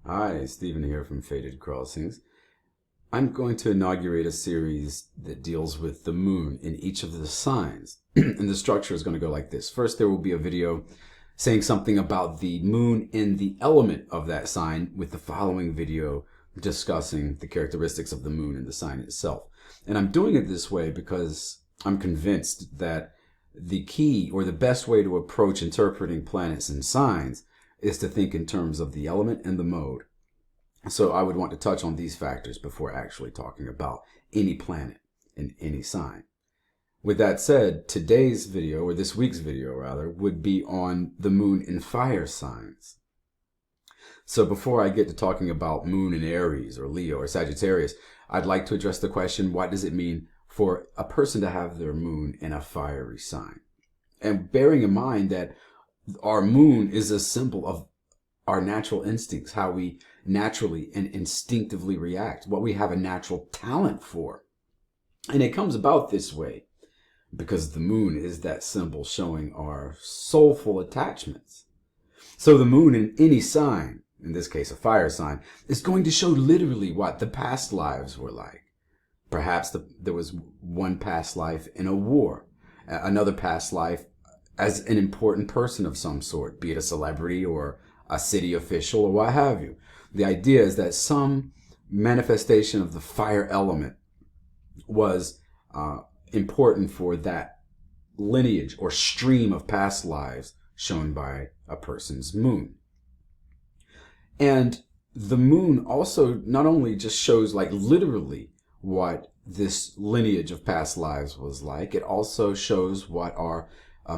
Hi, Stephen here from Faded Crossings. I'm going to inaugurate a series that deals with the moon in each of the signs. And the structure is going to go like this. First, there will be a video saying something about the moon in the element of that sign, with the following video discussing the characteristics of the moon in the sign itself. And I'm doing it this way because I'm convinced that the key or the best way to approach interpreting planets and signs is to think in terms of the element and the mode. So I would want to touch on these factors before actually talking about any planet in any sign. With that said, today's video, or this week's video rather, would be on the moon in fire signs. So before I get to talking about moon in Aries or Leo or Sagittarius, I'd like to address the question, what does it mean for a person to have their moon in a fiery sign? And bearing in mind that our moon is a symbol of our natural instincts, how we naturally and instinctively react, what we have a natural talent for. And it comes about this way because the moon is that symbol showing our soulful attachments. So the moon in any sign, in this case a fire sign, is going to show literally what the past lives were like. Perhaps there was one past life in a war, another past life as an important person of some sort, be it a celebrity or a city official or what have you. The idea is that some manifestation of the fire element was important for that lineage or stream of past lives shown by a person's moon. And the moon also not only just shows like literally what this lineage of past lives was like, it also shows what our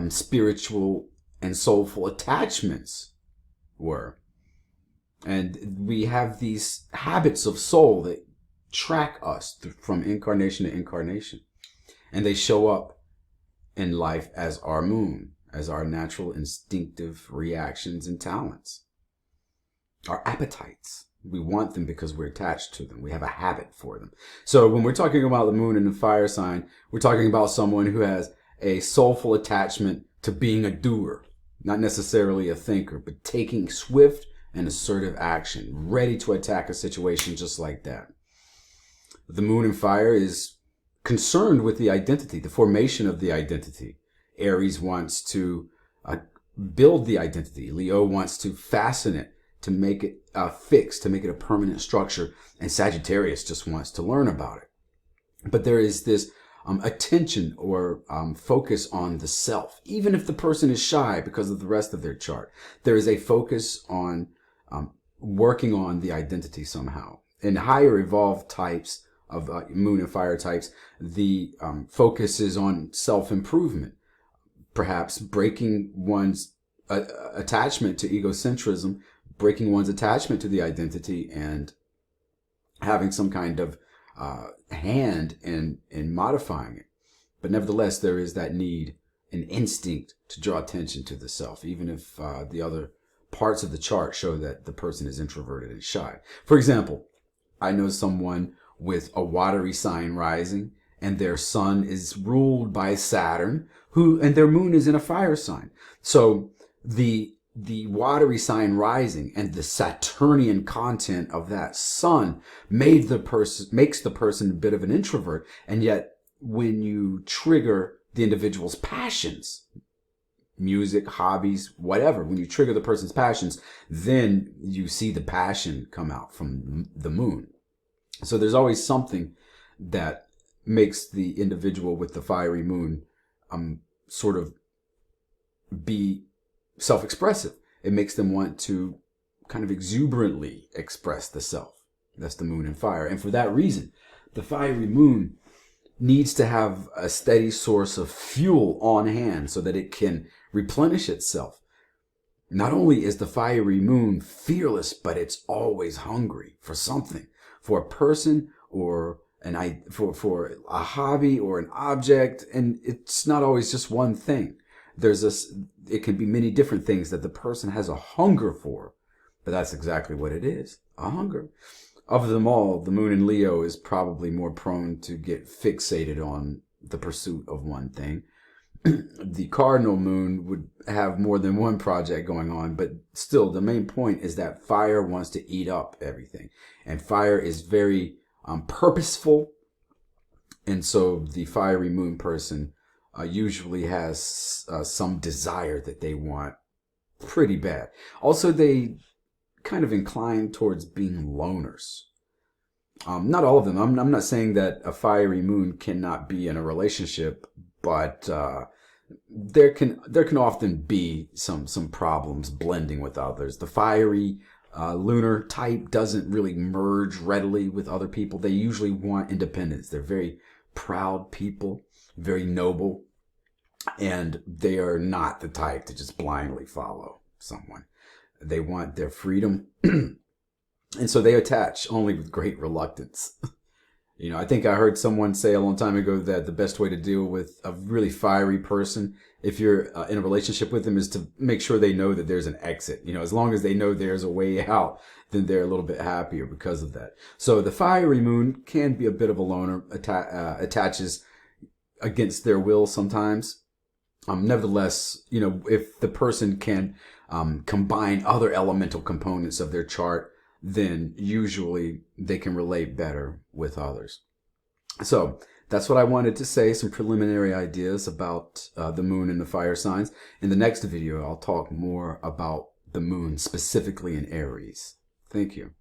spiritual and soulful attachments were. And we have these habits of soul that track us from incarnation to incarnation. And they show up in life as our moon, as our natural instinctive reactions and talents. Our appetites. We want them because we're attached to them. We have a habit for them. So when we're talking about the moon in the fire sign, we're talking about someone who has a soulful attachment to being a doer, not necessarily a thinker, but taking swift and assertive action, ready to attack a situation just like that. The moon in fire is concerned with the identity, the formation of the identity. Aries wants to build the identity. Leo wants to fasten it, to make it fixed, to make it a permanent structure. And Sagittarius just wants to learn about it. But there is this attention or focus on the self. Even if the person is shy because of the rest of their chart, there is a focus on working on the identity somehow. In higher evolved types of moon and fire types, the focus is on self-improvement, perhaps breaking one's attachment to egocentrism, breaking one's attachment to the identity, and having some kind of hand in modifying it. But nevertheless, there is that need, an instinct to draw attention to the self, even if the other parts of the chart show that the person is introverted and shy. For example, I know someone with a watery sign rising, and their sun is ruled by Saturn, and their moon is in a fire sign. So the watery sign rising and the Saturnian content of that sun makes the person a bit of an introvert. And yet when you trigger the individual's passions, music, hobbies, whatever, when you trigger the person's passions, then you see the passion come out from the moon. So there's always something that makes the individual with the fiery moon sort of be self-expressive. It makes them want to kind of exuberantly express the self. That's the moon and fire. And for that reason, the fiery moon needs to have a steady source of fuel on hand so that it can replenish itself. Not only is the fiery moon fearless, but it's always hungry for something, for a person or for a hobby or an object. And it's not always just one thing. It can be many different things that the person has a hunger for, but that's exactly what it is, a hunger. Of them all, the moon in Leo is probably more prone to get fixated on the pursuit of one thing. The cardinal moon would have more than one project going on, but still the main point is that fire wants to eat up everything. And fire is very purposeful. And so the fiery moon person usually has some desire that they want pretty bad. Also, they kind of incline towards being loners. Not all of them. I'm not saying that a fiery moon cannot be in a relationship, but there can often be some problems blending with others. The fiery lunar type doesn't really merge readily with other people. They usually want independence. They're very proud people, very noble, and they are not the type to just blindly follow someone. They want their freedom. And so they attach only with great reluctance. You know, I think I heard someone say a long time ago that the best way to deal with a really fiery person, if you're in a relationship with them, is to make sure they know that there's an exit. You know, as long as they know there's a way out, then they're a little bit happier because of that. So the fiery moon can be a bit of a loner, attaches against their will sometimes. Nevertheless, you know, if the person can combine other elemental components of their chart, then usually they can relate better with others. So that's what I wanted to say, some preliminary ideas about the moon and the fire signs. In the next video, I'll talk more about the moon specifically in Aries. Thank you.